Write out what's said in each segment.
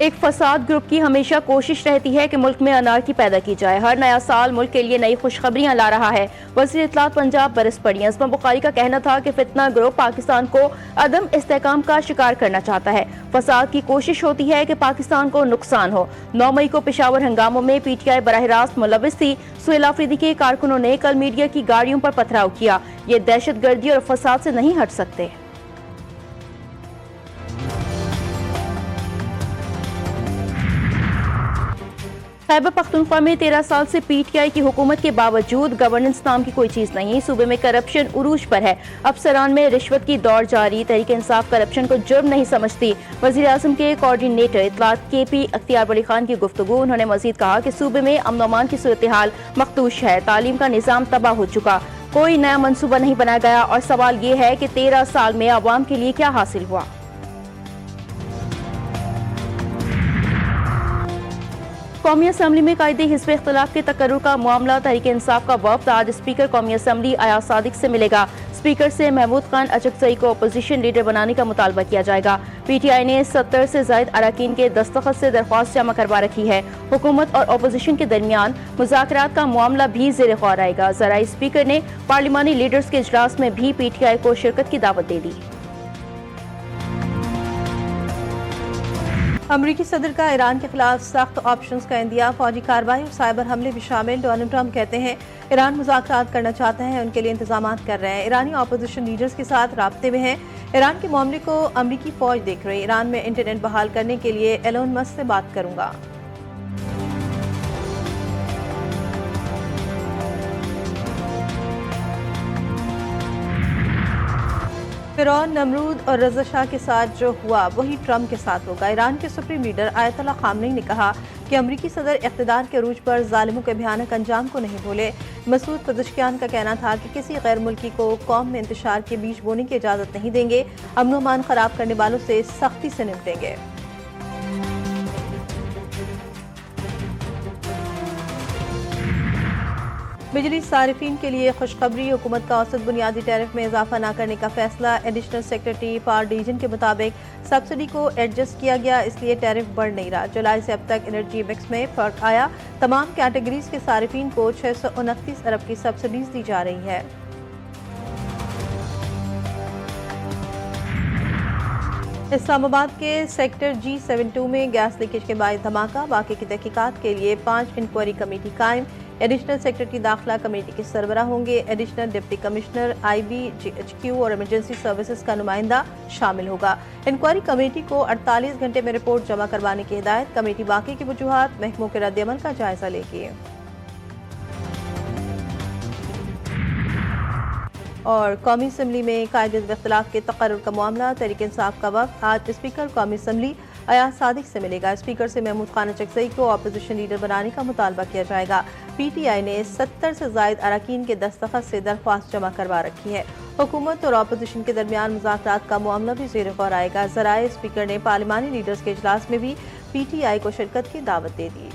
एक फसाद ग्रुप की हमेशा कोशिश रहती है कि मुल्क में अनारकी पैदा की जाए। हर नया साल मुल्क के लिए नई खुशखबरियां ला रहा है। वज़ीर इत्तलात पंजाब बरस पड़ी अज़मा बुखारी का कहना था कि फितना ग्रुप पाकिस्तान को अदम इस्तेहकाम का शिकार करना चाहता है। फसाद की कोशिश होती है कि पाकिस्तान को नुकसान हो। 9 मई को पेशावर हंगामों में PTI बराह रास्त मुलविस थी। सुहेल आफरीदी के कारकुनों ने कल मीडिया की गाड़ियों पर पथराव किया। ये दहशतगर्दी और फसाद से नहीं हट सकते। खैबर पख्तूनख्वा में 13 साल से PTI की हुकूमत के बावजूद गवर्नेंस नाम की कोई चीज नहीं। सूबे में करप्शन उरूज पर है। अफसरान में रिश्वत की दौड़ जारी। तहरीक इंसाफ करप्शन को जुर्म नहीं समझती। वज़ीर आज़म के कोऑर्डिनेटर इत्तलात KP अख्तियार वली खान की गुफ्तगू। उन्होंने मजीद कहा कि सूबे में अमन अमान की सूरत हाल मखदूश है। तालीम का निज़ाम तबाह हो चुका। कोई नया मनसूबा नहीं बनाया गया और सवाल ये है कि 13 साल में अवाम के लिए क्या हासिल हुआ। कौमी असम्बली में कायदे हिज़्ब इख्तिलाफ के तकर्रुर का मामला। तहरीक इंसाफ का वफ्द आज स्पीकर कौमी असम्बली अयाज सादिक से मिलेगा। स्पीकर से महमूद खान अचकजई को अपोजिशन लीडर बनाने का मुतालबा किया जाएगा। PTI ने 70 से ज़ायद अरकान के दस्तखत से दरख्वास्त जमा करवा रखी है। हुकूमत और अपोजिशन के दरमियान मुज़ाकरात का मामला भी ज़ेर गौर आएगा। ज़राई स्पीकर ने पार्लिमानी लीडर्स के इजलास में भी PTI को शिरकत की दावत दे दी। अमरीकी सदर का ईरान के खिलाफ सख्त ऑप्शंस का इंदिया। फौजी कार्रवाई और साइबर हमले भी शामिल। डोनाल्ड ट्रंप कहते हैं ईरान मुज़ाकरात करना चाहता है, उनके लिए इंतजाम कर रहे हैं। ईरानी अपोजिशन लीडर्स के साथ राब्ते में हैं। ईरान के मामले को अमरीकी फौज देख रही है। ईरान में इंटरनेट बहाल करने के लिए एलोन मस्क से बात करूंगा। फिरौन, नमरूद और रज़ा शाह के साथ जो हुआ वही ट्रंप के साथ होगा। ईरान के सुप्रीम लीडर आयतुल्लाह खामनेई ने कहा कि अमरीकी सदर इक़्तिदार के अरूज पर जालिमों के भयानक अंजाम को नहीं भूले। मसूद पज़ेश्कियान का कहना था कि किसी गैर मुल्की को कौम में इंतशार के बीज बोने की इजाज़त नहीं देंगे। अमन अमान खराब करने वालों से सख्ती से निपटेंगे। बिजली सारिफिन के लिए खुशखबरी। हुकूमत का औसत बुनियादी टैरिफ में इजाफा न करने का फैसला। एडिशनल सेक्रेटरी पावर डिवीजन के मुताबिक सब्सिडी को एडजस्ट किया गया, इसलिए टैरिफ बढ़ नहीं रहा। जुलाई से अब तक एनर्जी मिक्स में फर्क आया। तमाम कैटेगरीज के सारिफिन को 629 अरब की सब्सिडीज दी जा रही है। इस्लामाबाद के सेक्टर G72 में गैस लीकेज के बाद धमाका। वाक़े की तहकीकात के लिए 5 इंक्वायरी कमेटी कायम। एडिशनल सेक्रेटरी दाखिला कमेटी के सरबराह होंगे। एडिशनल डिप्टी कमिश्नर IBGHQ और इमरजेंसी सर्विसेज का नुमाइंदा शामिल होगा। इंक्वायरी कमेटी को 48 घंटे में रिपोर्ट जमा करवाने की हिदायत। कमेटी वाक़े की वजूहात, महकमों के रद्दअमल का जायजा लेगी। और कौमी असम्बली में कायदे इख्तिलाफ के तकर्रुर का मामला। तहरीक इंसाफ का वक्त आज स्पीकर कौमी असम्बली अयाज सादिक से मिलेगा। स्पीकर से महमूद खान अचकजई को अपोजिशन लीडर बनाने का मुतालबा किया जाएगा। PTI ने 70 से ज़ायद अरकान के दस्तखत से दरख्वास्त जमा करवा रखी है। हुकूमत और अपोजिशन के दरमियान मुज़ाकरात का मामला भी ज़ेर गौर आएगा। ज़राए स्पीकर ने पार्लिमानी लीडर्स के इजलास में भी PTI को शिरकत की दावत दे दी।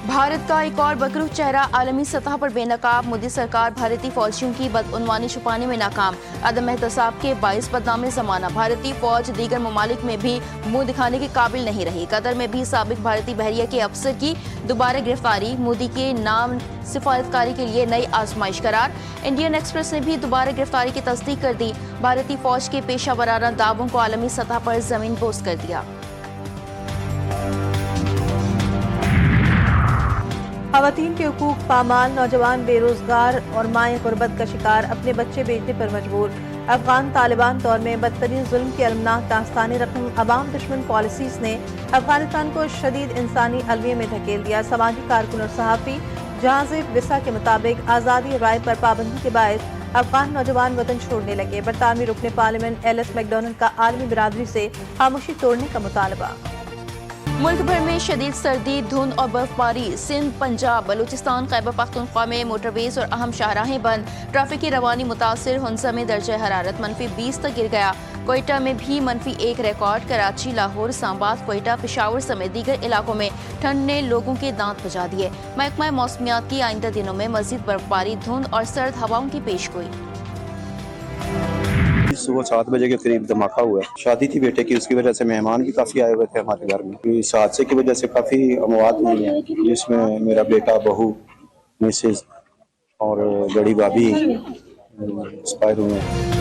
भारत का एक और बकरूह चेहरा आलमी सतह पर बेनकाब। मोदी सरकार भारतीय फौजियों की बदउनवानी छुपाने में नाकाम। अदम एहतसाब के बाइस बदनाम जमाना। भारतीय फौज दीगर ममालिक में भी मुंह दिखाने के काबिल नहीं रही। कतर में भी साबिक भारतीय बहरिया के अफसर की दोबारा गिरफ्तारी। मोदी के नाम सिफारतकारी के लिए नई आजमाइश करार। इंडियन एक्सप्रेस ने भी दोबारा गिरफ्तारी की तस्दीक कर दी। भारतीय फौज के पेशा वराना दावों को आलमी सतह पर जमीन पोस्त कर दिया। ख़वातीन के हुकूक पामाल। नौजवान बेरोजगार और माए गुर्बत का शिकार, अपने बच्चे बेचने पर मजबूर। अफगान तालिबान दौर में बदतरीन जुल्म की अलमनाक दास्तानी रकम। अवाम दुश्मन पॉलिसीज ने अफगानिस्तान को शदीद इंसानी अलविये में धकेल दिया। समाजी कारकुन और सहाफ़ी जहाज़िब विसा के मुताबिक आज़ादी राय पर पाबंदी के बायस अफगान नौजवान वतन छोड़ने लगे। बरतानवी रुकने पार्लियामेंट LS मैकडोनल्ड का आलमी बिरादरी से खामोशी तोड़ने का मुतालबा। मुल्क भर में शदीद सर्दी, धुंध और बर्फबारी। सिंध, पंजाब, बलूचिस्तान, खैबर पख्तूनख्वा में मोटरवेज और अहम शाहराहें बंद। ट्रैफिक की रवानी मुतासिर। हुंसा में दर्जा हरारत -20 तक गिर गया। कोयटा में भी -1 रिकॉर्ड। कराची, लाहौर, इस्लामाबाद, कोयटा, पेशावर समेत दीगर इलाकों में ठंड ने लोगों के दांत बजा दिए। महकमा मौसमियात की आइंदा दिनों में मजीद बर्फबारी, धुंध और सर्द हवाओं की पेशगोई। सुबह 7 बजे के करीब धमाका हुआ। शादी थी बेटे की, उसकी वजह से मेहमान भी काफी आए हुए थे हमारे घर में। इस हादसे की वजह से काफी अमवात हुई है, जिसमें मेरा बेटा, बहू, मिसेज और बड़ी भाभी एक्सपायर हुए हैं।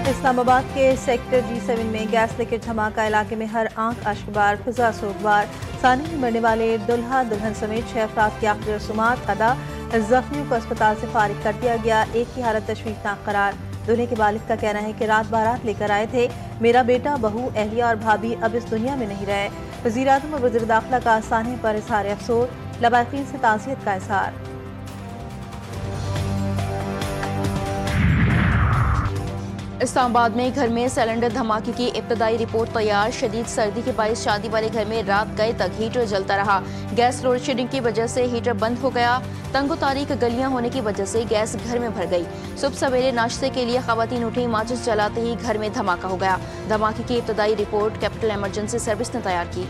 इस्लामाबाद के सेक्टर G7 में गैस लीकेज धमाका, इलाके में हर आंख अश्कबार, फिजा सोगवार। साने में मरने वाले दुल्हा दुल्हन समेत 6 अफराद की आखिरी रसूमात अदा। जख्मियों को अस्पताल से फारिग कर दिया गया। एक की हालत तशवीशनाक करार। दूल्हे के वालिद का कहना है कि रात बारात लेकर आए थे। मेरा बेटा, बहू, अहलिया और भाभी अब इस दुनिया में नहीं रहे। वज़ीर आज़म और वज़ीर दाखिला का साने पर इजहार अफसोस, लवाकिन से ताज़ियत का इजहार। इस्लामाबाद में घर में सिलेंडर धमाके की इब्तदाई रिपोर्ट तैयार। शदीद सर्दी के बायस शादी वाले घर में रात गए तक हीटर जलता रहा। गैस लोड शेडिंग की वजह से हीटर बंद हो गया। तंगो तारीख गलियां होने की वजह से गैस घर में भर गई। सुबह सवेरे नाश्ते के लिए खवातीन उठी, माचिस जलाते ही घर में धमाका हो गया। धमाके की इब्तदाई रिपोर्ट कैपिटल इमरजेंसी सर्विस ने तैयार की।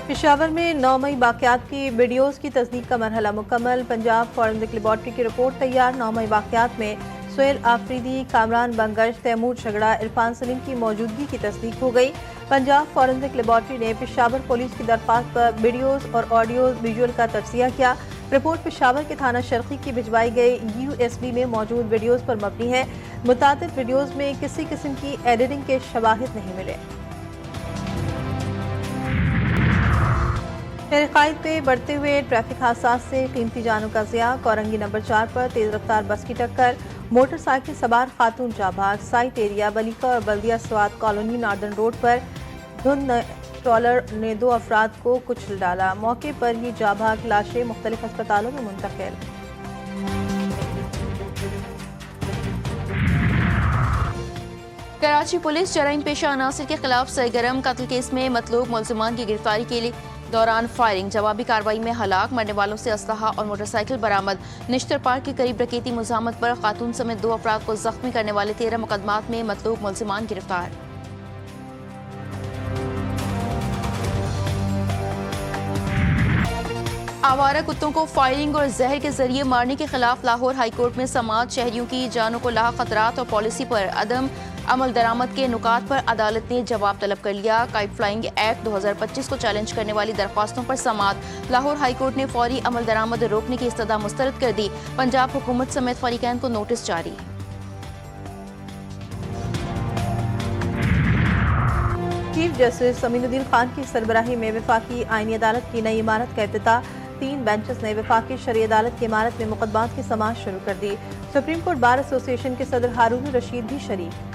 पेशावर में 9 मई वाक़यात की वीडियोज़ की तस्दीक का मरहला मुकम्मल। पंजाब फॉरेंसिक लेबॉर्ट्री की रिपोर्ट तैयार। 9 मई वाक़यात में सुहेल आफरीदी, कामरान बंगश, तैमूर झगड़ा, इरफान सलीम की मौजूदगी की तस्दीक हो गई। पंजाब फॉरेंसिक लेबॉर्ट्री ने पेशावर पुलिस की दरख्वास्त पर वीडियोज़ और ऑडियो विजुअल का तज्जिया किया। रिपोर्ट पेशावर के थाना शर्की की भिजवाई गई USB में मौजूद वीडियोज़ पर मबनी है। मुतादिद वीडियोज़ में किसी किस्म की एडिटिंग के शवाहिद नहीं मिले। शहर पे बढ़ते हुए ट्रैफिक हादसा से कीमती जानों का ज़िया। कोरंगी नंबर 4 पर तेज रफ्तार बस की टक्कर, मोटरसाइकिल सवार खातून जाबाज। साइट एरिया बलीका और बल्दिया स्वाद कॉलोनी नार्दर्न रोड पर धुंध ट्रॉलर ने 2 अफराद को कुचल डाला। मौके पर ही जाबाज लाशें मुख्तलिफ अस्पतालों में मुंतकिल। कराची पुलिस जराइम पेशा अनासिर के खिलाफ सरगर्म। कत्ल केस में मतलूब मुलजिमान की गिरफ्तारी के लिए दौरान फायरिंग, जवाबी कार्रवाई में हलाक, मरने वालों से असलहा और मोटरसाइकिल बरामद। निश्तर पार्क के करीब डकैती मुज़ाहमत पर खातून समेत 2 अफराद को जख्मी करने वाले 13 मुकदमात में मतलूब मुलजिमान गिरफ्तार। आवारा कुत्तों को फायरिंग और जहर के जरिए मारने के खिलाफ लाहौर हाईकोर्ट में समाअत। शहरियों की जानों को लाक खतरात और पॉलिसी पर अदम अमल दरामद के नुकात पर अदालत ने जवाब तलब कर लिया। काइट फ्लाइंग एक्ट 2025 को चैलेंज करने वाली दरख्वास्तों पर समाअत। लाहौर हाईकोर्ट ने फौरी अमल दरामद रोकने की इस्तदा मुस्तरद कर दी। पंजाब हुकूमत समेत फरीकैन को नोटिस जारी। चीफ जस्टिस अमीनुद्दीन खान की सरबराही में वफाकी आईनी अदालत की नई इमारत का इफ्तिताह। 3 बेंचेस ने वफाकी शरई अदालत की इमारत में मुकदमात की समाअत शुरू कर दी। सुप्रीम कोर्ट बार एसोसिएशन के सदर हारून रशीद भी शरीक।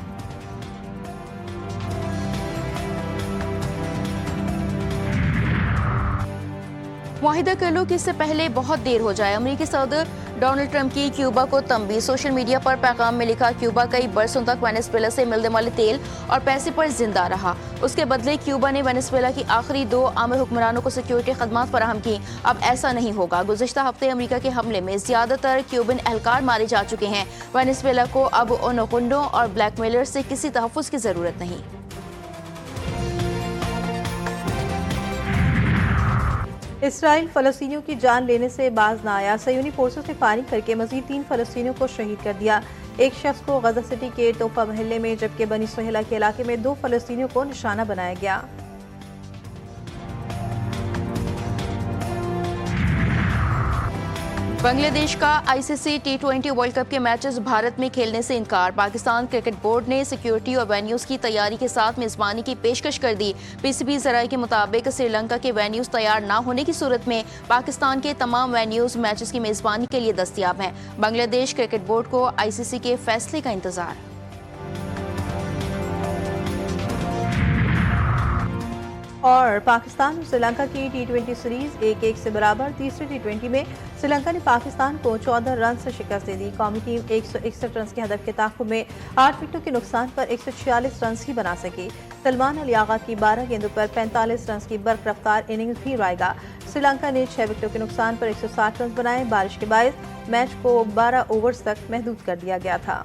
वाहिदा कर लो कि इससे पहले बहुत देर हो जाए। अमेरिकी सदर डोनाल्ड ट्रंप की क्यूबा को तंबी। सोशल मीडिया पर पैगाम में लिखा, क्यूबा कई बरसों तक वेनेजुएला से मिलने वाले तेल और पैसे पर जिंदा रहा। उसके बदले क्यूबा ने वेनेजुएला की आखिरी 2 आम हुक्मरानों को सिक्योरिटी खदमात फराहम की। अब ऐसा नहीं होगा। गुज़िश्ता हफ्ते अमेरिका के हमले में ज्यादातर क्यूबन एहलकार मारे जा चुके हैं। वेनेजुएला को अब उन गुंडों और ब्लैकमेलर से किसी तहफ़्फ़ुज़ की जरूरत नहीं। इसराइल फ़लस्तीनियों की जान लेने से बाज न आया। सयूनी फोर्सेस ने फायरिंग करके मजीद 3 फ़लस्तीनियों को शहीद कर दिया। एक शख्स को गजा सिटी के तोफा महल्ले में, जबकि बनी सुहेला के इलाके में 2 फ़लस्तीनियों को निशाना बनाया गया। बांग्लादेश का ICC T20 वर्ल्ड कप के मैचेस भारत में खेलने से इनकार। पाकिस्तान क्रिकेट बोर्ड ने सिक्योरिटी और वेन्यूज की तैयारी के साथ मेजबानी की पेशकश कर दी। PCB जराये के मुताबिक श्रीलंका के वेन्यूज तैयार न होने की सूरत में पाकिस्तान के तमाम वेन्यूज मैचेस की मेजबानी के लिए दस्तयाब हैं। बांग्लादेश क्रिकेट बोर्ड को ICC के फैसले का इंतजार। और पाकिस्तान और श्रीलंका की T20 सीरीज 1-1 से बराबर। तीसरे T20 में श्रीलंका ने पाकिस्तान को 14 रन से शिकस्त दे दी। कौमी टीम 161 रन के हदफ के ताक़ुब में 8 विकेटों के नुकसान पर 146 रन ही बना सकी। सलमान अली आगा की 12 गेंदों पर 45 रन की बर्क रफ्तार इनिंग्स भी रायगा। श्रीलंका ने 6 विकेटों के नुकसान पर 160 रन बनाए। बारिश के बायस मैच को 12 ओवर्स तक महदूद कर दिया गया था।